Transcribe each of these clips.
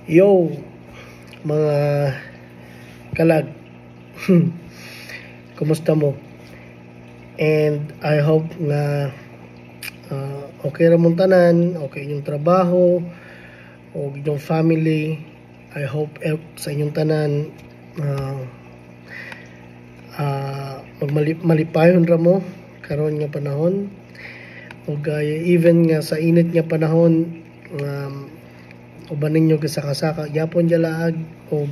Yo, mga kalag, kumusta mo? And I hope na okay ra mong tanan, okay inyong trabaho, o inyong family. I hope sa inyong tanan magmalipayon ra mo karon nga panahon. O even nga sa init nga panahon, uban ninyo kasaka-saka gyapon laag og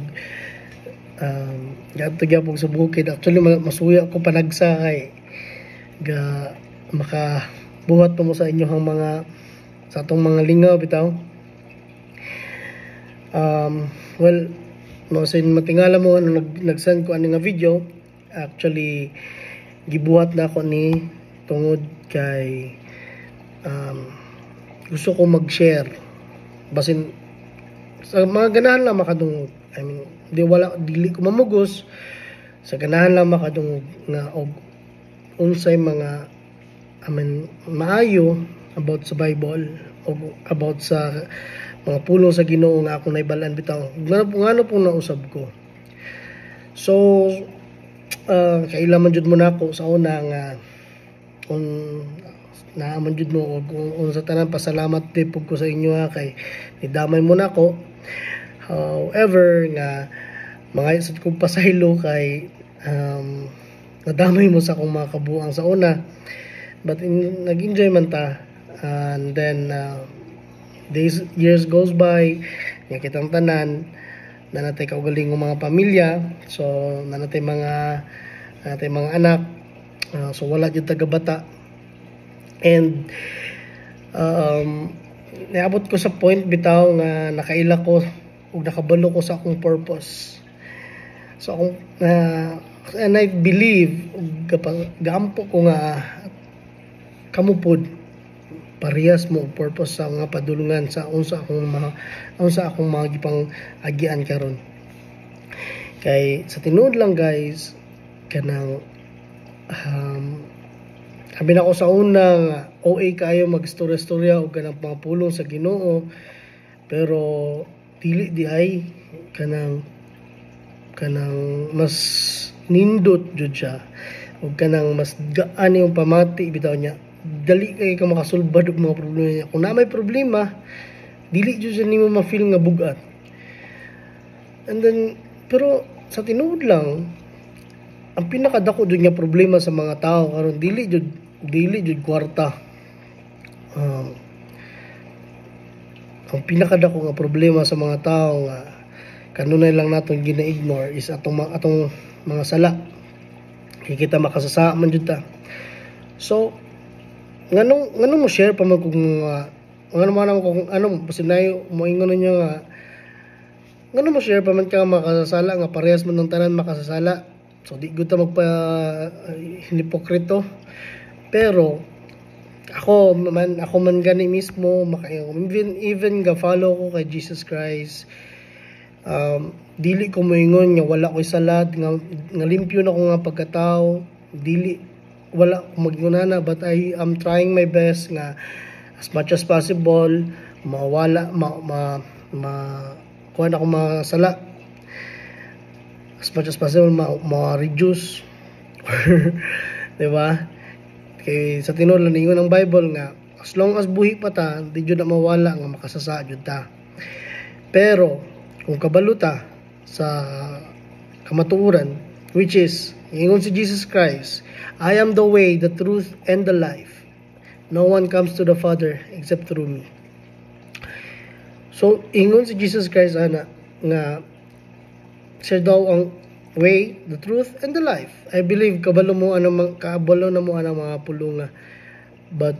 gadto gyapon sa bukid. Actually masuya ko panagsa kay ga makabuhat mo sa inyo ang mga sa atong mga lingaw bitaw. Well, masin matingala mo ano nag-send ko ani nga video. Actually gibuhat na ako ni tungod kay gusto ko mag-share basin sa mga ganahan lang makadungog. I mean, dili ko mamugos sa ganahan lang makadungog nga og unsay mga maayo about sa Bible o about sa mga pulong sa Ginoo nga akong naibalaan bitaw. Ngano pong nausab ko. So kailangan jud mo nako sa una nga naaman jud mo og sa tanan pasalamat din pug ko sa inyo kay nidamay mo nako. However nga mga isod kong pasaylo kay nadamay mo sa akong mga kabuang sa una, but nag-enjoy man ta, and then years goes by, nga kitang tanan na natay kaugaling ng mga pamilya, so na natay mga anak, so wala jud tagabata. And niabot ko sa point bitaw nga nakaila ko ug nakabalo ko sa akong purpose. So akong and I believe gaampo ko nga kamupod parehas mo purpose sa mga padulungan sa unsa akong mga gipang agian karon. Kay sa tinuod lang guys, kanang sabi na ko sa una nga OA kayo magstorya-storya o kanang mga pulong sa Ginoo, pero dili di ay kanang mas nindot jud siya o kanang mas gaan yung pamati bitaw niya. Dali kay ka makasulbad og mga problema niya. Kung na may problema, dili jud siya nimo ma-feel nga bugat. And then pero sa tinuod lang, ang pinakadako jud nga problema sa mga tao karon dili jud kwarta. Ang pinakadako nga problema sa mga tao nga kanunay lang naton gina-ignore is atong mga sala. Kaya kita makasasa man jud ta. So nganong mo share pa man kung pasinayo mo ingon ninyo nga nganong mo share pa man ka makasasala nga parehas man ng tanan makasasala. So di gud ta magpa hipokrito. Pero ako man gani mismo even ga follow ko kay Jesus Christ. Dili ko moingon nga wala ko'y salad nga limpyo na ko nga pagkatao, wala ko magingunana, but I am trying my best nga as much as possible mawala kuha na ko mga sala, as much as possible ma-reduce diba? Kay sa tinuod lang ingon ang Bible nga as long as buhi pa ta, di jud na mawala nga makasasa jud ta. Pero kung kabalo ta sa kamatuoran, which is ingon si Jesus Christ, I am the way, the truth, and the life. No one comes to the Father except through me. So ingon si Jesus Christ ana nga siya daw ang way, the truth, and the life. I believe kabalo na mo ang mga pulunga. But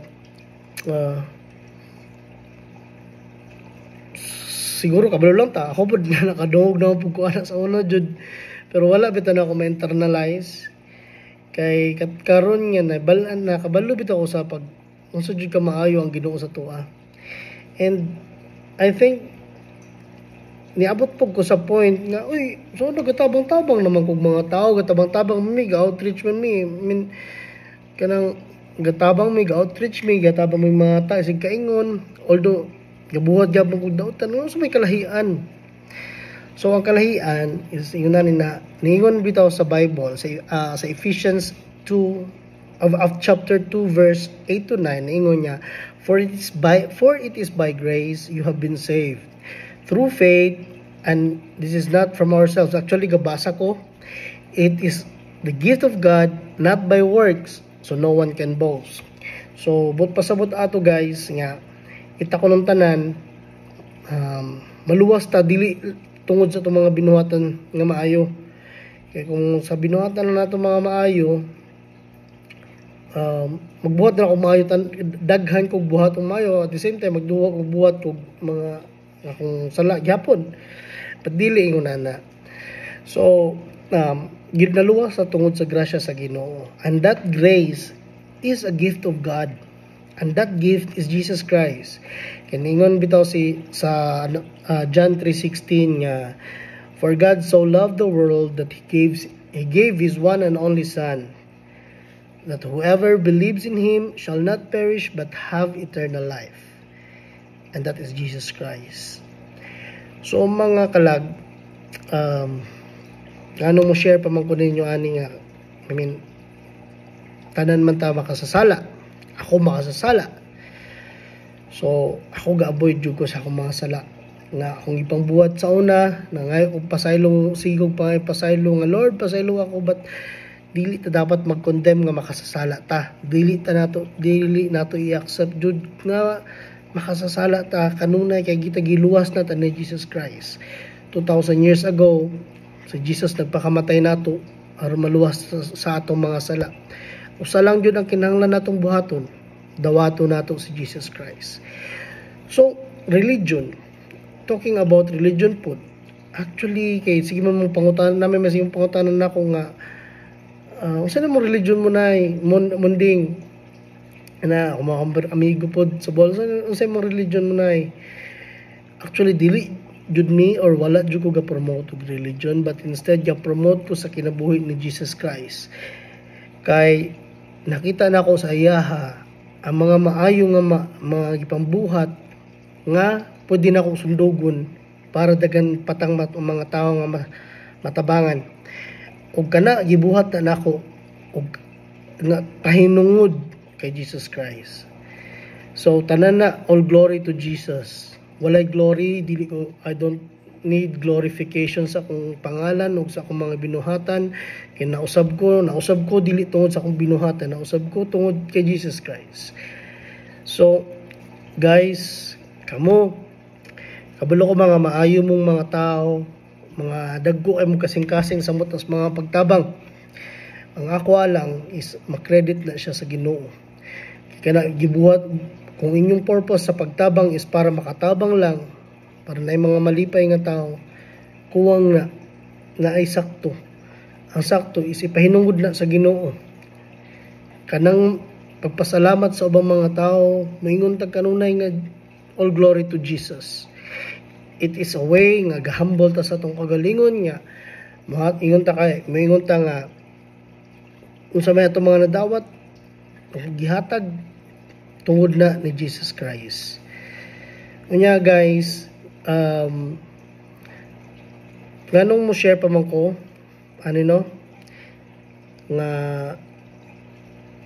siguro kabalo lang ta. Ako po na nakadungog na po ko anak sa una jud. Pero wala bitaw na ako ma-internalize. Kay karon nga nakabalo bitaw ako sa pag unsa jud ka maayo ang Ginoo sa tuwa. And I think niabot po ko sa point nga, so nagatabang-tabang naman kong mga tao, gatabang-tabang mi, ga-outreach man mi. I mean, kanang gatabang mi, ga-outreach mi, gatabang mi mga tao, sig kaingon. Although, gabuhat gyapon kog dautan, so may kalahian. So ang kalahian is yun na ningon bitaw sa Bible sa Ephesians 2 of chapter 2 verse 8 to 9 ningon niya, for it is by grace you have been saved through faith, and this is not from ourselves. Actually gabasa ko, it is the gift of God, not by works, so no one can boast. So but pasabot ato guys nga ita ko ng tanan, maluwas ta dili tungod sa itong mga binuhatan nga maayo. Kaya kung sa binuhatan na nato mga maayo, magbuhat na ako maayo, daghan kog buhat ng maayo, at the same time magbuhat kog mga akong sala gyapon, padili ingon na. So gid naluwas sa tungod sa grasya sa Ginoo, and that grace is a gift of God, and that gift is Jesus Christ. Kiningon bitaw sa John 3:16 nga, for God so loved the world that he gave his one and only son, that whoever believes in him shall not perish but have eternal life. And that is Jesus Christ. So mga kalag, ano mo share pa man ko ninyo ani nga, tanan man ta makasasala, ako makasasala. So ako ga-avoid jud ko sa akong mga sala nga akong ipangbuhat sa una, na ngayon kung pasaylo sigog pa pasaylo nga Lord, pasaylo ako, but dili ta dapat mag-condemn nga makasasala ta. Dili nato i-accept jud nga makasasala ta kanunay kay kita giluwas na ta ni Jesus Christ. 2000 years ago, si Jesus nagpakamatay nato aron maluwas sa atong mga sala. Usa lang jud ang kinahanglan natong buhaton, dawato nato si Jesus Christ. So religion, talking about religion po, actually kay sige man mong pangutanan namin, mas yung pangutanan nako nga unsa na mo religion mo nay munding na kumakambar amigo pod sa bolsa, unsa mo religion mo nay. Actually dili jud me or wala jud ko ga promote og religion, but instead ga promote ko sa kinabuhi ni Jesus Christ. Kay nakita na ko sa iyaha ang mga maayo nga mga gipambuhat nga pwede na akong sundugon para dagan patang mga tao nga matabangan. Ug kana gibuhat na nako og nga pahinungod kay Jesus Christ. So tanan na, all glory to Jesus. Walay glory, I don't need glorification sa akong pangalan o sa akong mga binuhatan. Kaya nausab ko dili tungod sa akong binuhatan, nausab ko tungod kay Jesus Christ. So guys, kabalo ko mga maayo mong mga tao, mga dagko ay mong kasing-kasing sa mutas mga pagtabang. Ang ako lang is makredit na siya sa Ginoo. Kaya gibuhat, kung inyong purpose sa pagtabang is para makatabang lang, para na mga malipay nga tao, kuwang na ay sakto. Ang sakto is ipahinungod na sa Ginoo. Kanang pagpasalamat sa ubang mga tao, moingon tag kanunay nga all glory to Jesus. It is a way nga gahambol ta sa tong kagalingon nga moingon ta nga unsa may atong mga nadawat gihatag tungod na ni Jesus Christ. Unya guys, ganong mo share pa man ko nga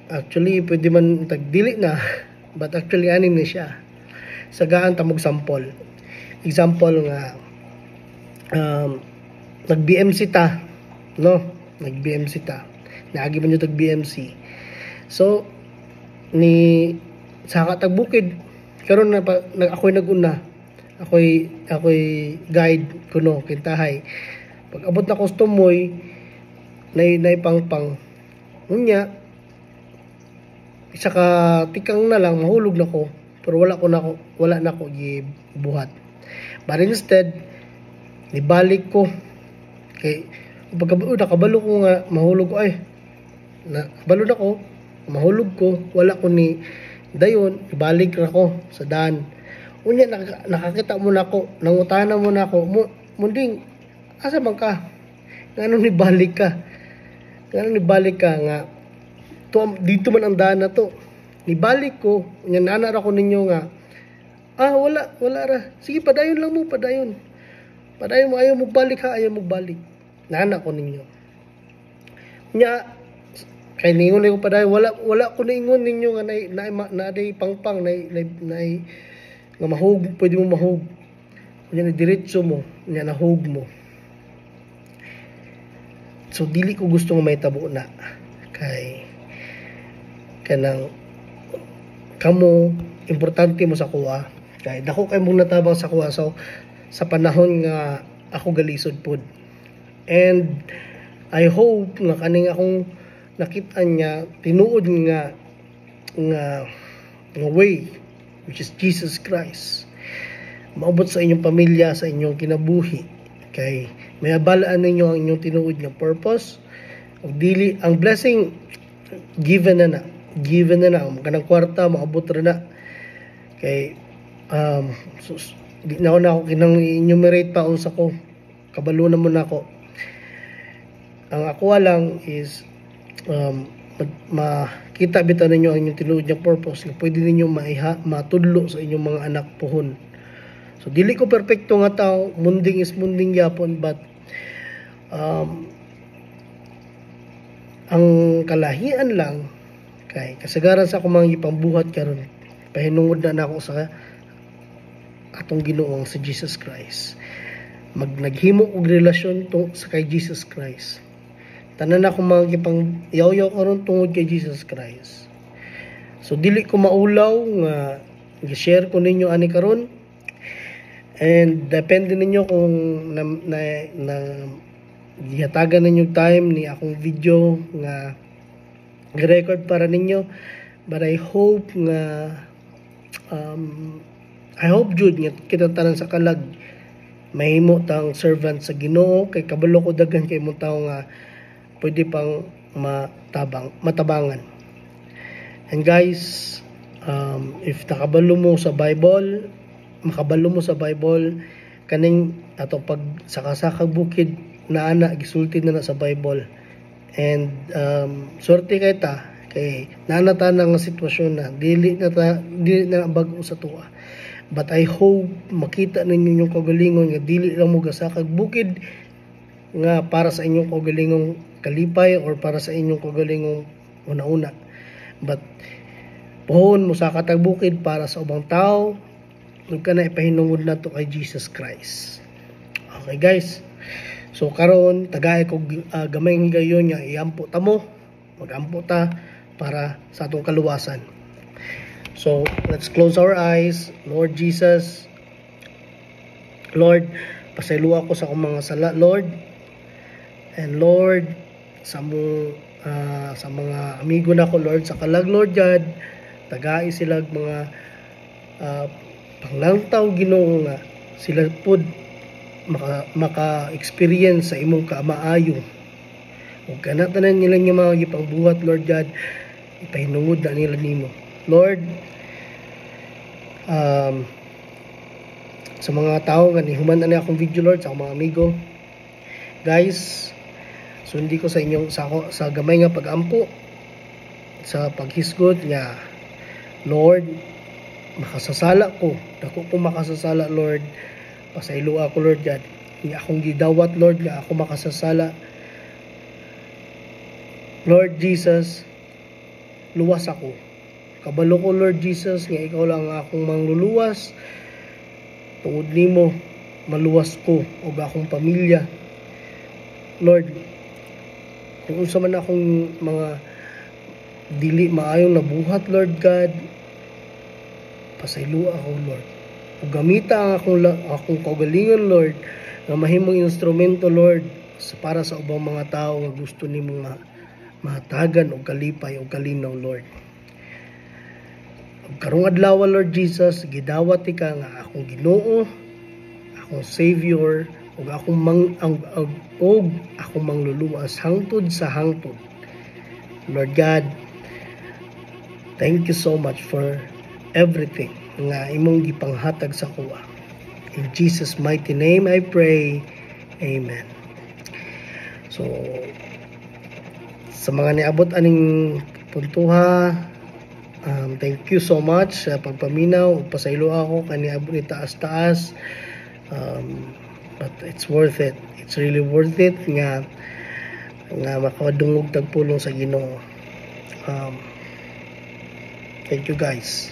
actually pwede man tagdili na but actually anin na siya. Sagaan ta mog sample. Example nga nag-BMC ta, no? Nag-BMC ta. Naagi man yung tag-BMC. So ni saka tagbukid karon na ako'y naguna. Ako'y guide kuno kintahay. Pag abot na customoy nay pangpang. Unya isa ka tikang na lang mahulog na ko, pero wala na ko gibuhat. But instead nibalik ko kay nakabalo ko nga mahulog ko nakabalo na ko, mahulog ko, wala ko ni dayon, ibalik ra ko sa daan. Unya nakakita mo na ako, nangutana mo na ako, munding asa man ka? Ngano ni balik ka? Nga dito man ang daan na to. Nibalik ko, unya nana ra ko ninyo nga wala ra. Sige, padayon lang mo, padayon. Padayon mo ayaw mo balik ha, ayaw mo balik. Nana ko ninyo. Nya kay ningon ko padayon wala ko ningon ninyo nga na pangpang nga mahug, pwede mo mahug. Nya diretso mo, nya nahug mo. So dili ko gusto nga may tabo na kay kanang kamo importante mo sa kuha. Kay dako kay mong natabang sa kuha so sa panahon nga ako galisod pod. And I hope nga kaning akong nakita niya tinuod nga way which is Jesus Christ. Maabot sa inyong pamilya, sa inyong kinabuhi. Kay may abalaan ninyo ang inyong tinuod nga purpose. Ug dili ang blessing given na ang kanang kwarta maabot ra na. Kay di na ako kinang enumerate pa unsa ko kabalo na mo nako. Ang ako lang is makita bitaw ninyo ang inyong tinuod nga purpose nga pwede ninyo matudlo sa inyong mga anak pohon. So dili ko perpekto nga tao, munding is munding yapon, but ang kalahian lang kay kasagaran sa akong mga ipambuhat karon pahinungod na ako sa atong Ginoo sa Jesus Christ. Naghimo og relasyon sa kay Jesus Christ. Tanan ako mga gipang yaw-yaw karon tungod kay Jesus Christ. So dili ko maulaw nga i-share ko ninyo ani karon. And depende ninyo kung na gihatagan ninyo time ni akong video nga i-record para ninyo. But I hope nga jud nga kita tanan sa kalag mahimo tang servant sa Ginoo kay kabalo ko daghan kay mo tawo nga pwede pang matabangan. And guys, if makabalo mo sa Bible kaning ato pag sakasakag bukid na ana gisulti na sa Bible. And sorte kay ta kay nanata na nga sitwasyon na dili na bag-o sa tuwa. But I hope makita ninyo yung kagalingon nga dili lang mo gasakag bukid nga para sa inyong kagalingong kalipay or para sa inyong kagalingong una-una. But pohon mo sa katagbukid para sa ubang tao ug kana ipahinungod nato kay Jesus Christ. Okay guys, so karon tagay ko gamay gayon nga iampo ta mo, magampo ta para sa atong kaluwasan. So let's close our eyes. Lord Jesus, Lord, pasaylo ako sa akong mga sala, Lord. And Lord, sa mga amigo na ko, Lord, sa kalag, Lord God, tagai sila mga panglangtaw Ginoo nga sila pod maka-experience sa imong kaamaayo. Ug kana tanan nila nga mga gipangbuhat, Lord God, ipahinungod na nila nimo. Lord, sa mga tao nga nihuman na akong video, Lord, sa mga amigo, guys, sundi ko sa inyong sa gamay nga pag-ampo sa paghisgot nga, Lord, makasasala ko, dako ko makasasala, Lord, pasaylo ako, Lord God, nga akong gidawat, Lord, nga ako makasasala, Lord Jesus, luwas ako, kabalo ko, Lord Jesus, nga ikaw lang akong mangluluwas, tungod nimo maluwas ko o akong pamilya, Lord. Kung unsa man akong mga dili maayong nabuhat, Lord God, pasaylo ako, Lord. Ug gamita ang akong kaugalingon, Lord, nga mahimong instrumento, Lord, para sa ubang mga tao nga gusto nimo nga mahatagan og kalipay og kalinaw, Lord. Ug karong adlaw, Lord Jesus, gidawat ka nga akong Ginoo, akong Savior, ug akong mangluluwas hangtod sa hangtod. Lord God, thank you so much for everything nga imong gipanghatag sa kuwa. In Jesus' mighty name I pray. Amen. So, sa mga niabot aning puntuha, thank you so much sa pagpaminaw ug pasaylo ako kaniabot ni taas-taas. but it's worth it. It's really worth it nga makadungog tagpulong sa Ginoo. Thank you guys.